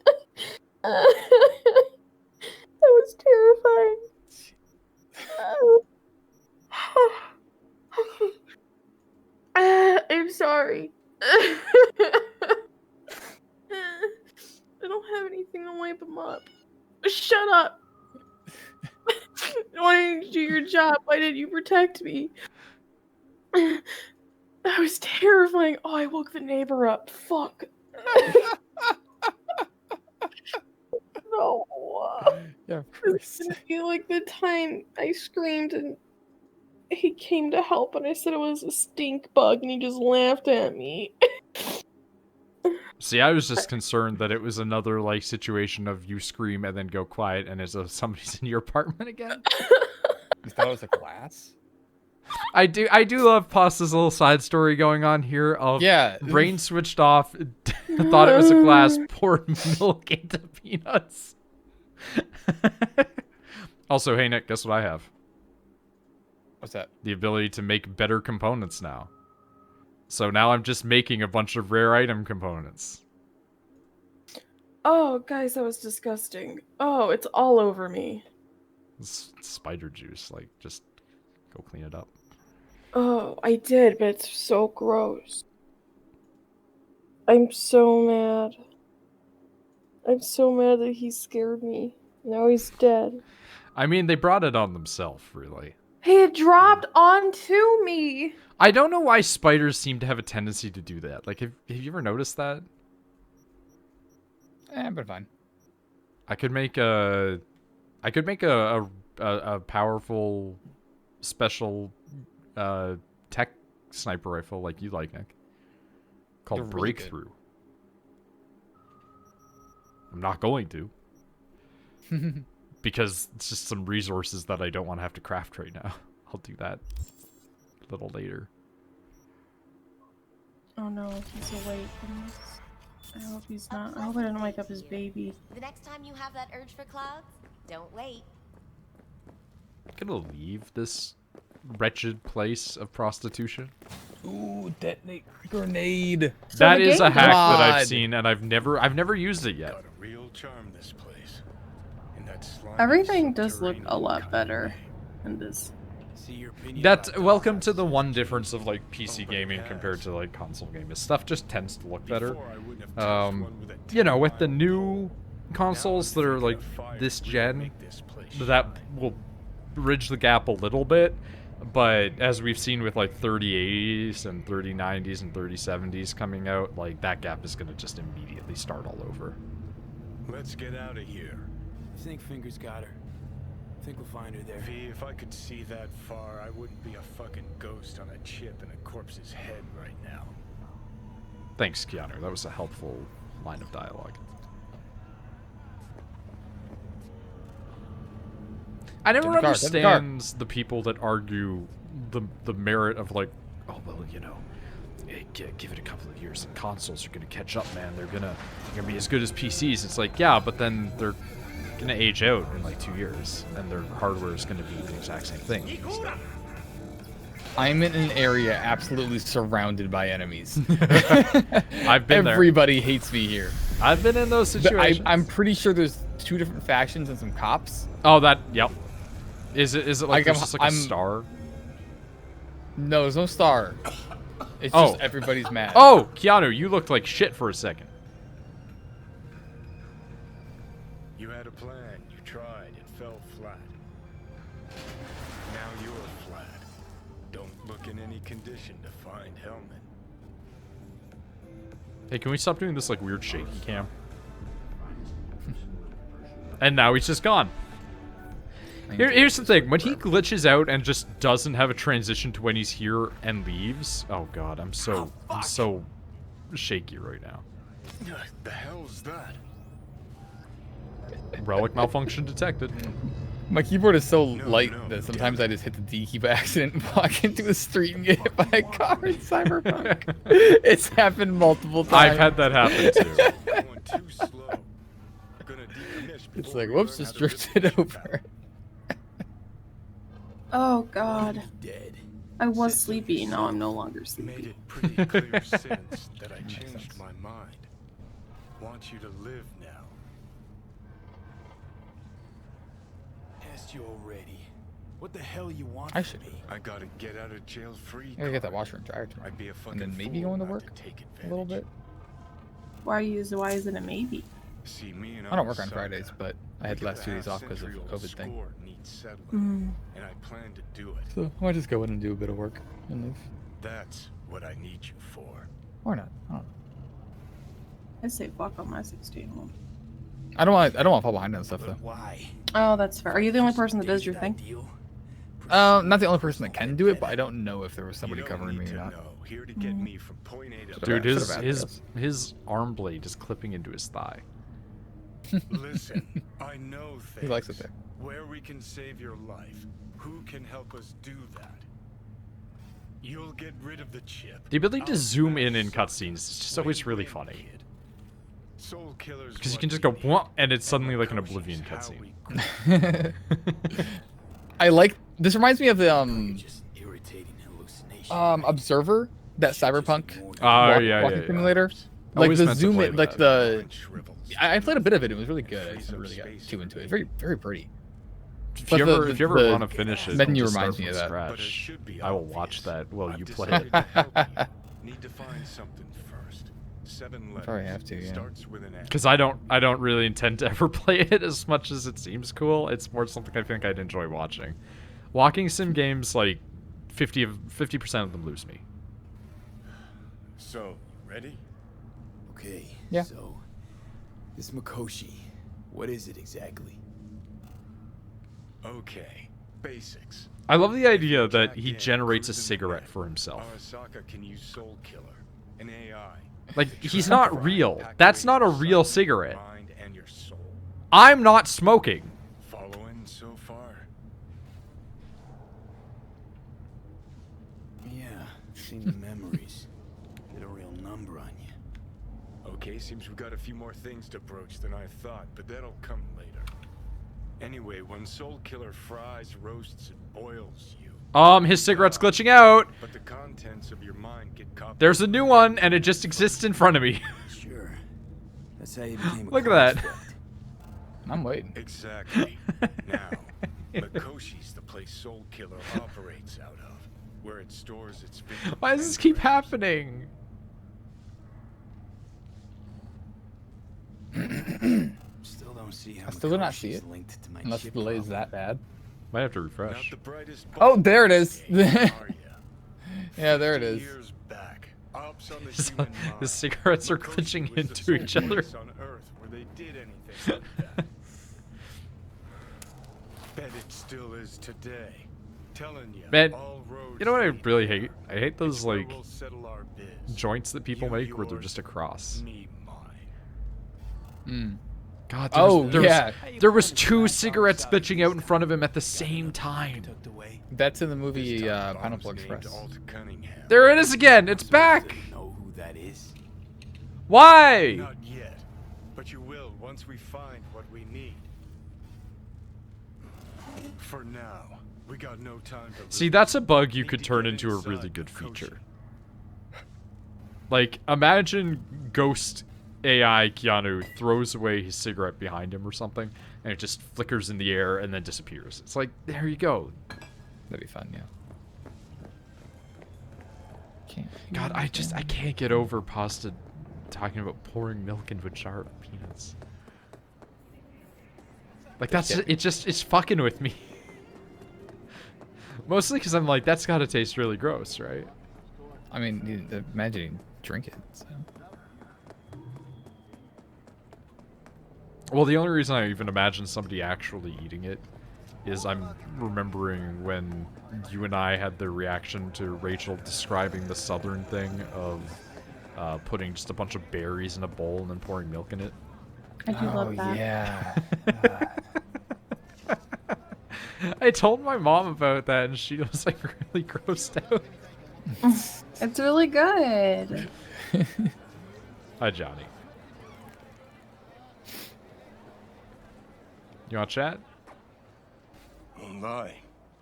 That was terrifying. I'm sorry. I don't have anything to wipe him up. Shut up. Why didn't you do your job? Why didn't you protect me? That was terrifying. Oh, I woke the neighbor up. Fuck. No. Yeah, of course. I feel like the time I screamed and he came to help and I said it was a stink bug and he just laughed at me. See, I was just concerned that it was another like situation of you scream and then go quiet and as if somebody's in your apartment again. You thought it was a glass? I do love Pasta's little side story going on here of brain switched off, thought it was a glass, poured milk into peanuts. Also, hey Nick, guess what I have? What's that? The ability to make better components now. So now I'm just making a bunch of rare item components. Oh, guys, that was disgusting. Oh, it's all over me. It's spider juice, like, just go clean it up. Oh, I did, but it's so gross. I'm so mad. I'm so mad that he scared me. Now he's dead. I mean, they brought it on themselves, really. He had dropped onto me. I don't know why spiders seem to have a tendency to do that. Like, have you ever noticed that? But fine. I could make a powerful, special, tech sniper rifle like you like, Nick. Called They're really Breakthrough. I'm not going to. Because it's just some resources that I don't want to have to craft right now. I'll do that a little later. Oh no, he's awake. I hope he's not. I hope I didn't wake up his baby. The next time you have that urge for clouds, don't wait. I'm gonna leave this wretched place of prostitution. Ooh, detonate grenade. So that the is a game- hack that I've God. seen, and I've never used it yet. Got a real charm, this place. In that slimy, Everything does look subterranean a lot kind of better way. in this. See your opinion That's about welcome dogs. to the one difference of like PC Nobody gaming has. compared to like console gaming. Stuff just tends to look better. Before, I wouldn't have touched one with a You know, with the 10-mile new consoles that are like this gen Make this place that shine. will bridge the gap a little bit, but as we've seen with like 3080s and 3090s and 3070s coming out, like that gap is going to just immediately start all over. Let's get out of here. You think Fingers got her? Think we'll find her there? V, if I could see that far, I wouldn't be a fucking ghost on a chip in a corpse's head right now. Thanks, Keanu. That was a helpful line of dialogue. I never Get in the car, understand the people that argue the merit of like, oh well, you know, give it a couple of years and consoles are gonna catch up, man. They're gonna be as good as PCs. It's like, yeah, but then they're gonna age out in like 2 years, and their hardware is gonna be the exact same thing. So. I'm in an area absolutely surrounded by enemies. I've been there. Everybody hates me here. I've been in those situations. I'm pretty sure there's 2 different factions and some cops. Oh, yep. Is it like, Like, there's just like a star? No, there's no star. It's Oh. just everybody's mad. Oh, Keanu, you looked like shit for a second. You had a plan, you tried, it fell flat. Now you're flat. Don't look in any condition to find Hellman. Hey, can we stop doing this like weird shaky cam? And now he's just gone. Here's the thing. When he glitches out and just doesn't have a transition to when he's here and leaves, oh god, I'm so shaky right now. The hell's that? Relic malfunction detected. My keyboard is so light no, that sometimes I just hit the D key by accident and walk into the street and get hit by a car in Cyberpunk. It's happened multiple times. I've had that happen too. Going too slow. Gonna decommission It's before like, we whoops, learn just how to drifted reach the over. Oh god. Dead. I was sleepy, now I'm no longer Made sleepy. it pretty clear since that I changed my mind. Want you to live now. Asked you already. What the hell you want I from should- me? I gotta get out of jail free. I gotta get that washer and dryer tomorrow. I'd be a fucking And then maybe fool go into not work to take a little bit. Why is it a maybe? See, me and I don't work on Osaka, Fridays, but I had the we last got 2 a days off because of the half-century-old COVID thing. score needs settling, and I plan to do it. So I might just go in and do a bit of work and leave. That's what I need you for. Or not. I don't know. I say fuck on my 16 home. I don't want to fall behind on stuff though. But why? Oh, that's fair. Are you the only person that does your Did thing? that deal? Not the only person that can do it, but I don't know if there was somebody You don't covering need me or to not. know. Here to get me from point A to Dude, Should've his asked his us. his arm blade is clipping into his thigh. Listen, I know things. He likes it there. Where we can save your life. Who can help us do that? You'll get rid of the chip. The ability to I'll zoom in smash cutscenes is just Wait, always really wait, funny. kid. Soul Killer's Because you what can just we go, need, "Wah," and it's and suddenly like an Makoshi's Oblivion how cutscene. we I like this. Reminds me of the You're just irritating hallucination. Observer, that Cyberpunk Oh, yeah, walking yeah. simulator. I Like always the meant to zoom play in, like that. the. shrivels. I played a bit of it. It was really good. I just never really got too into it. Very, very pretty. If But you the- ever, if you ever the want to finish it, menu just reminds start me of from that. But it scratch, should be I will watch obvious. that while I've you play decided it. to help you. Need to find something first. 7 letters. Probably have to, yeah. Starts with an M. Because I don't really intend to ever play it as much as it seems cool. It's more something I think I'd enjoy watching. Walking sim games, like 50% of them lose me. So, ready? Okay. Yeah. So, this Makoshi, what is it exactly? Okay. Basics. I love the idea that Jack he in, generates a cruising the cigarette net. for himself. Arasaka can use Soul Killer, an AI. Like, he's Try not to real. pack That's away not a your real soul, cigarette. Mind and your soul. I'm not smoking. Following so far? Yeah, seen the memories. Did a real number on you. Okay, seems we got a few more things to broach than I thought, but that'll come later. Anyway, when Soul Killer fries, roasts, and boils you, His cigarette's glitching out. but the contents of your mind get copied. There's a new one, and it just exists in front of me. Sure. That's how you became a Look at that. construct. I'm waiting. Exactly. Now, Makoshi's the place Soul Killer operates out of, where it stores its victims. Why does this keep happening? Still see how I still do not see Mikoshi's it. linked to my Unless the chip delay is problem. that bad. Might have to Not refresh. the brightest Oh, bulb there it in is. this game, are ya? Yeah, there it 50 is. years back, ops on the His- human his mind. cigarettes are Mikoshi glitching was the into sole each other. place on Earth where they did anything like that. Bet it still is today. Telling you, Man, all roads you know what I lead really there. hate? I hate those It's where like we'll settle our biz. joints that people You make where they're yours, just a cross. me mine. Mm. God, Oh, yeah. there was 2 cigarettes glitching out in front of him at the same time. That's in the movie This time, Pineapple bombs named Express. Alt Cunningham. There it is again. It's back. Know who that is? Why? Not yet, but you will once we find what we need. For now, we got no time to See, lose. that's a bug you Need could to turn get into a inside really good Mikoshi. feature. Like, imagine Ghost AI Keanu throws away his cigarette behind him or something, and it just flickers in the air and then disappears. It's like, there you go. That'd be fun, yeah. Can't God, I can't get over Pasta talking about pouring milk into a jar of peanuts. Like, it's fucking with me. Mostly because I'm like, that's gotta taste really gross, right? I mean, imagine you drink it. So. Well, the only reason I even imagine somebody actually eating it is I'm remembering when you and I had the reaction to Rachel describing the southern thing of putting just a bunch of berries in a bowl and then pouring milk in it. I do love that. Yeah. I told my mom about that and she was like really grossed out. It's really good. Hi, Johnny. You want to chat? Won't lie,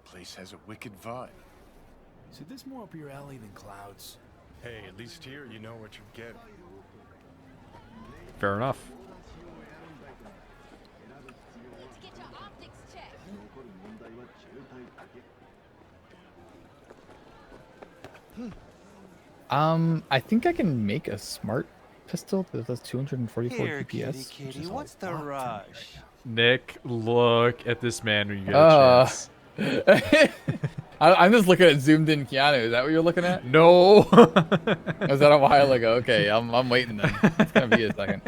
place has a wicked vibe. So this more up your alley than Cloud's? Hey, at least here you know what you're getting. Fair enough. I think I can make a smart pistol that does 244 Here, DPS. kitty, which kitty, is a what's the lot. Oh, rush? Nick, look at this man when you get a chance. I'm just looking at zoomed in Keanu. Is that what you're looking at? No. Was that a while ago? Okay, I'm waiting then. It's gonna be a second.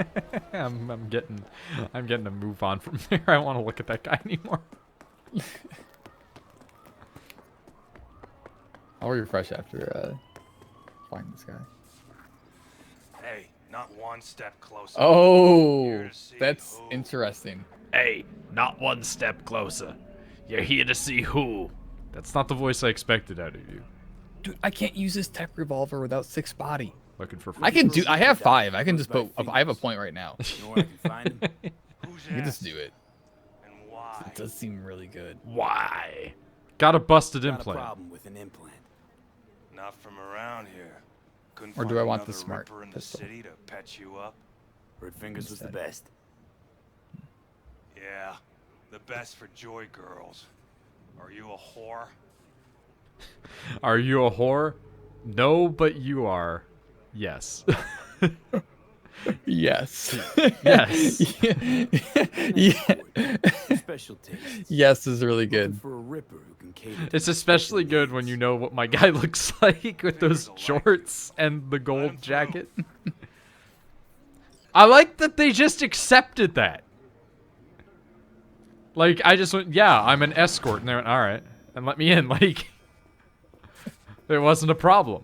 I'm getting to move on from there. I don't want to look at that guy anymore. I'll refresh after finding this guy. Hey, not one step closer. Oh, Here to see that's who. interesting. Hey, not one step closer. You're here to see who. That's not the voice I expected out of you. Dude, I can't use this tech revolver without 6 body. Looking for. I can do. I have 5. I can just put. I have a point right now. You know where I can find him? Who's You can just asked do it. and why? It does seem really good. Why? Got a busted Got a implant. problem with an implant. Not from around here. Couldn't Or do find I want the another smart ripper in the pistol? city to patch you up? Bird Fingers was the Instead. best. Yeah, the best for joy girls. Are you a whore? Are you a whore? No, but you are. Yes. Yes. Yes. Yeah. Special taste. Yes is really Looking good. for a ripper who can cater to It's my especially special good when needs. you know what my guy looks like with those shorts and the gold jacket. I like that they just accepted that. Like, I just went, yeah, I'm an escort. And they went, all right. And let me in. Like, it wasn't a problem.